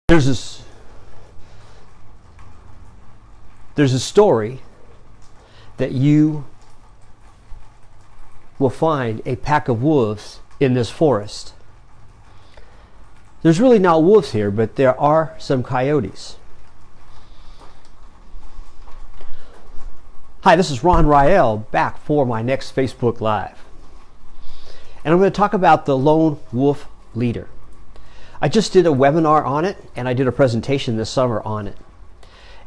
There's this there's a story that you will find a pack of wolves in this forest. There's really not wolves here, but there are some coyotes. Hi, this is Ron Rael back for my next Facebook Live. And I'm going to talk about the lone wolf leader. I just did a webinar on it, and I did a presentation this summer on it.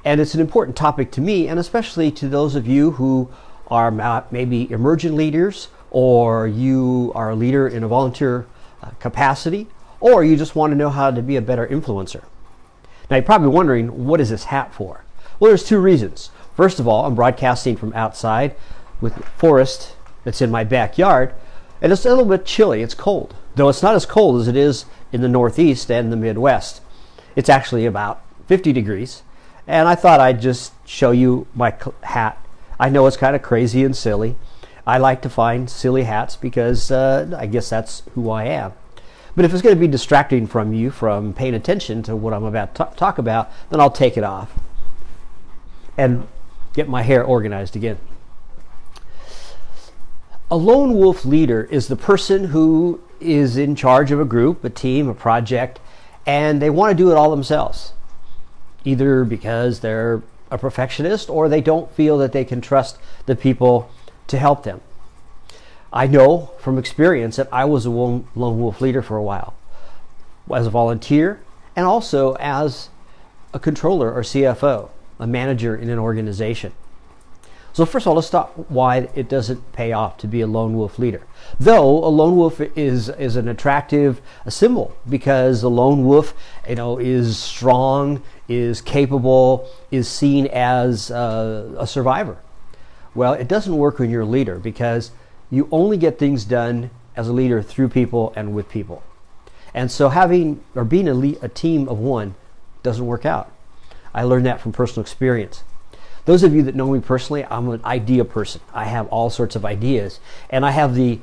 And it's an important topic to me, and especially to those of you who are maybe emergent leaders, or you are a leader in a volunteer capacity, or you just want to know how to be a better influencer. Now you're probably wondering, what is this hat for? Well, there's two reasons. First of all, I'm broadcasting from outside with the forest that's in my backyard, and it's a little bit chilly. It's cold, though it's not as cold as it is in the Northeast and the Midwest. It's actually about 50 degrees, and I thought I'd just show you my hat. I know it's kind of crazy and silly. I like to find silly hats because I guess that's who I am. But if it's going to be distracting from you from paying attention to what I'm about to talk about, then I'll take it off and get my hair organized again. A lone wolf leader is the person who is in charge of a group, a team, a project, and they want to do it all themselves, either because they're a perfectionist or they don't feel that they can trust the people to help them. I know from experience that I was a lone wolf leader for a while, as a volunteer and also as a controller or CFO, a manager in an organization. So first of all, let's talk why it doesn't pay off to be a lone wolf leader. Though a lone wolf is an attractive symbol, because the lone wolf, is strong, is capable, is seen as a survivor. Well, it doesn't work when you're a leader, because you only get things done as a leader through people and with people. And so being a team of one doesn't work out. I learned that from personal experience. Those of you that know me personally, I'm an idea person. I have all sorts of ideas, and I have the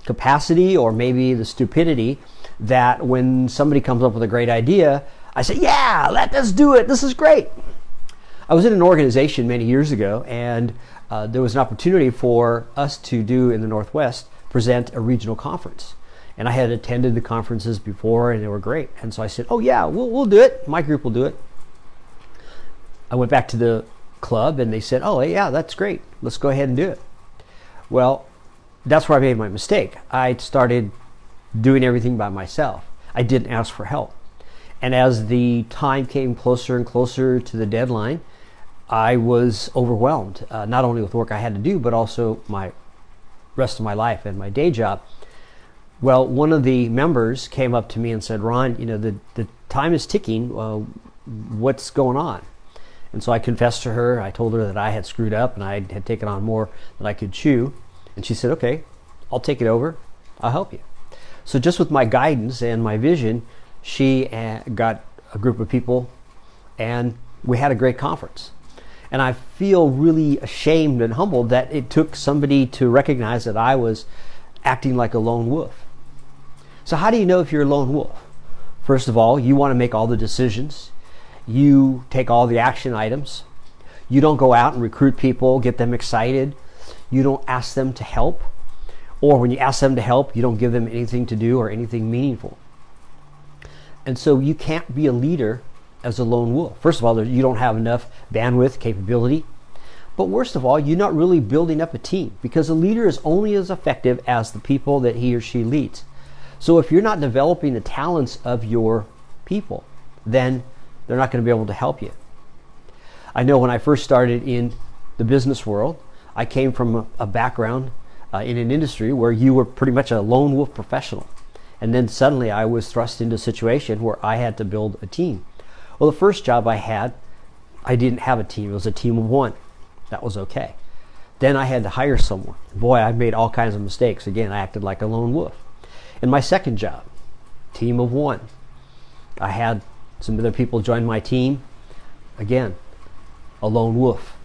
capacity, or maybe the stupidity, that when somebody comes up with a great idea, I say, yeah, let's do it. This is great. I was in an organization many years ago, and there was an opportunity for us to do in the Northwest, present a regional conference. And I had attended the conferences before, and they were great. And so I said, oh yeah, we'll do it. My group will do it. I went back to the club, and they said, oh yeah, that's great. Let's go ahead and do it. Well, that's where I made my mistake. I started doing everything by myself. I didn't ask for help. And as the time came closer and closer to the deadline, I was overwhelmed, not only with work I had to do, but also my rest of my life and my day job. Well, one of the members came up to me and said, Ron, the time is ticking. What's going on? And so I confessed to her. I told her that I had screwed up and I had taken on more than I could chew. And she said, okay, I'll take it over. I'll help you. So just with my guidance and my vision, she got a group of people, and we had a great conference. And I feel really ashamed and humbled that it took somebody to recognize that I was acting like a lone wolf. So how do you know if you're a lone wolf? First of all, you want to make all the decisions. You take all the action items. You don't go out and recruit people, get them excited. You don't ask them to help. Or when you ask them to help, you don't give them anything to do or anything meaningful. And so you can't be a leader as a lone wolf. First of all, you don't have enough bandwidth, capability. But worst of all, you're not really building up a team, because a leader is only as effective as the people that he or she leads. So if you're not developing the talents of your people, then they're not going to be able to help you. I know when I first started in the business world, I came from a background in an industry where you were pretty much a lone wolf professional. And then suddenly I was thrust into a situation where I had to build a team. Well, the first job I had, I didn't have a team. It was a team of one. That was okay. Then I had to hire someone. Boy, I made all kinds of mistakes. Again, I acted like a lone wolf. In my second job, team of one. I had some other people join my team. Again, a lone wolf.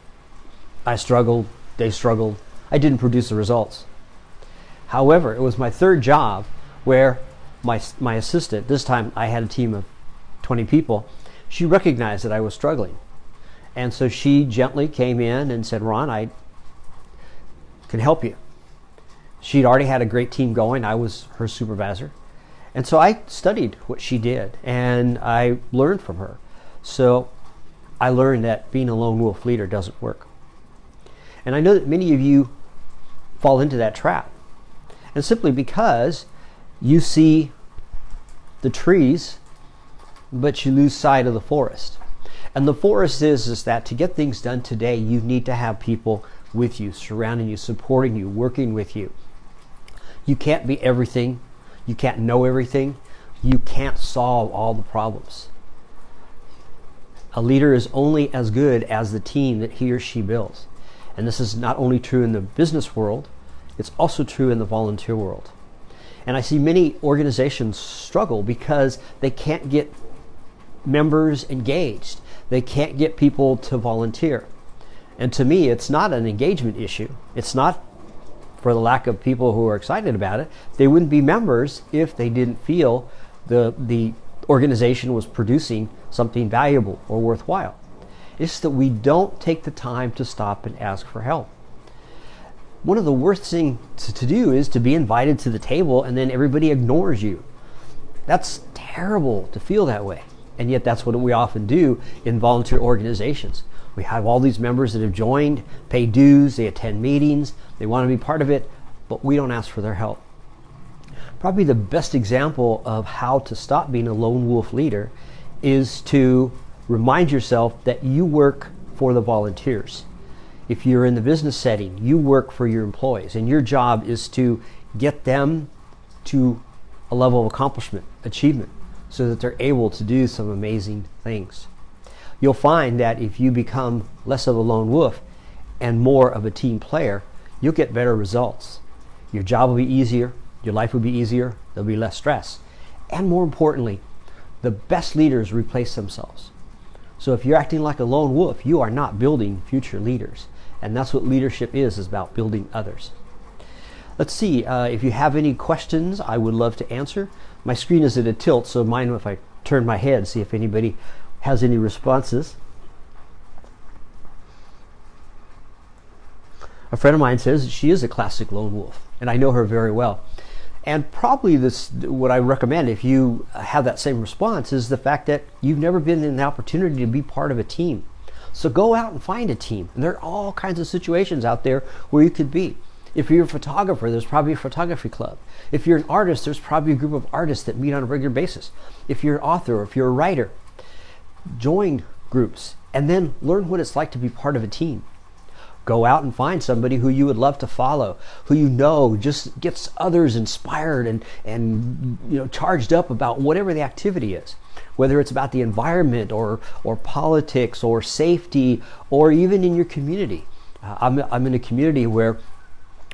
I struggled. They struggled. I didn't produce the results. However, it was my third job where my assistant, this time I had a team of 20 people, she recognized that I was struggling. And so she gently came in and said, Ron, I can help you. She'd already had a great team going. I was her supervisor. And so I studied what she did and I learned from her. So I learned that being a lone wolf leader doesn't work. And I know that many of you fall into that trap. And simply because you see the trees, but you lose sight of the forest. And the forest is that to get things done today, you need to have people with you, surrounding you, supporting you, working with you. You can't be everything. You can't know everything. You can't solve all the problems. A leader is only as good as the team that he or she builds. And this is not only true in the business world, it's also true in the volunteer world. And I see many organizations struggle because they can't get members engaged. They can't get people to volunteer. And to me, it's not an engagement issue. It's not for the lack of people who are excited about it. They wouldn't be members if they didn't feel the organization was producing something valuable or worthwhile. It's that we don't take the time to stop and ask for help. One of the worst things to do is to be invited to the table and then everybody ignores you. That's terrible to feel that way. And yet that's what we often do in volunteer organizations. We have all these members that have joined, pay dues, they attend meetings, they want to be part of it, but we don't ask for their help. Probably the best example of how to stop being a lone wolf leader is to remind yourself that you work for the volunteers. If you're in the business setting, you work for your employees, and your job is to get them to a level of accomplishment, achievement, so that they're able to do some amazing things. You'll find that if you become less of a lone wolf and more of a team player, you'll get better results. Your job will be easier, your life will be easier, there'll be less stress. And more importantly, the best leaders replace themselves. So if you're acting like a lone wolf, you are not building future leaders. And that's what leadership is about building others. Let's see, if you have any questions, I would love to answer. My screen is at a tilt, so mind if I turn my head, see if anybody has any responses. A friend of mine says she is a classic lone wolf, and I know her very well. And probably what I recommend if you have that same response is the fact that you've never been in the opportunity to be part of a team. So go out and find a team. And there are all kinds of situations out there where you could be. If you're a photographer, there's probably a photography club. If you're an artist, there's probably a group of artists that meet on a regular basis. If you're an author, or if you're a writer, join groups and then learn what it's like to be part of a team. Go out and find somebody who you would love to follow, who you know just gets others inspired and charged up about whatever the activity is, whether it's about the environment or politics or safety or even in your community. I'm in a community where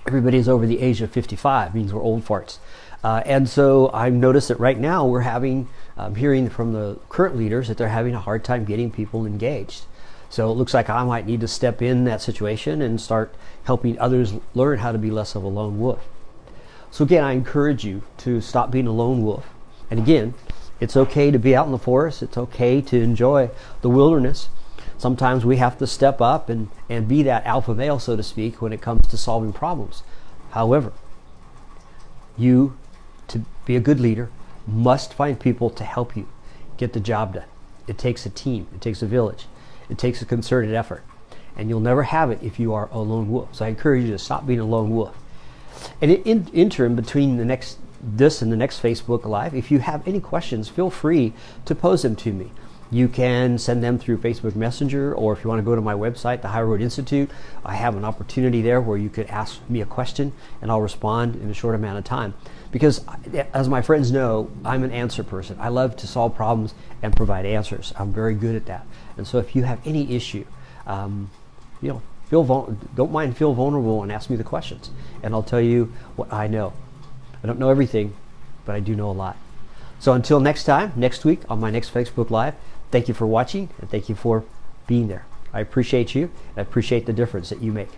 everybody is over the age of 55, means we're old farts. And so I've noticed that right now I'm hearing from the current leaders that they're having a hard time getting people engaged. So it looks like I might need to step in that situation and start helping others learn how to be less of a lone wolf. So again, I encourage you to stop being a lone wolf. And again, it's okay to be out in the forest. It's okay to enjoy the wilderness. Sometimes we have to step up and be that alpha male, so to speak, when it comes to solving problems. However, you, to be a good leader, must find people to help you get the job done. It takes a team. It takes a village. It takes a concerted effort. And you'll never have it if you are a lone wolf. So I encourage you to stop being a lone wolf. And in interim, between this and the next Facebook Live, if you have any questions, feel free to pose them to me. You can send them through Facebook Messenger, or if you want to go to my website, the High Road Institute, I have an opportunity there where you could ask me a question and I'll respond in a short amount of time. Because as my friends know, I'm an answer person. I love to solve problems and provide answers. I'm very good at that. And so if you have any issue, don't mind, feel vulnerable and ask me the questions. And I'll tell you what I know. I don't know everything, but I do know a lot. So until next time, next week on my next Facebook Live, thank you for watching and thank you for being there. I appreciate you and I appreciate the difference that you make.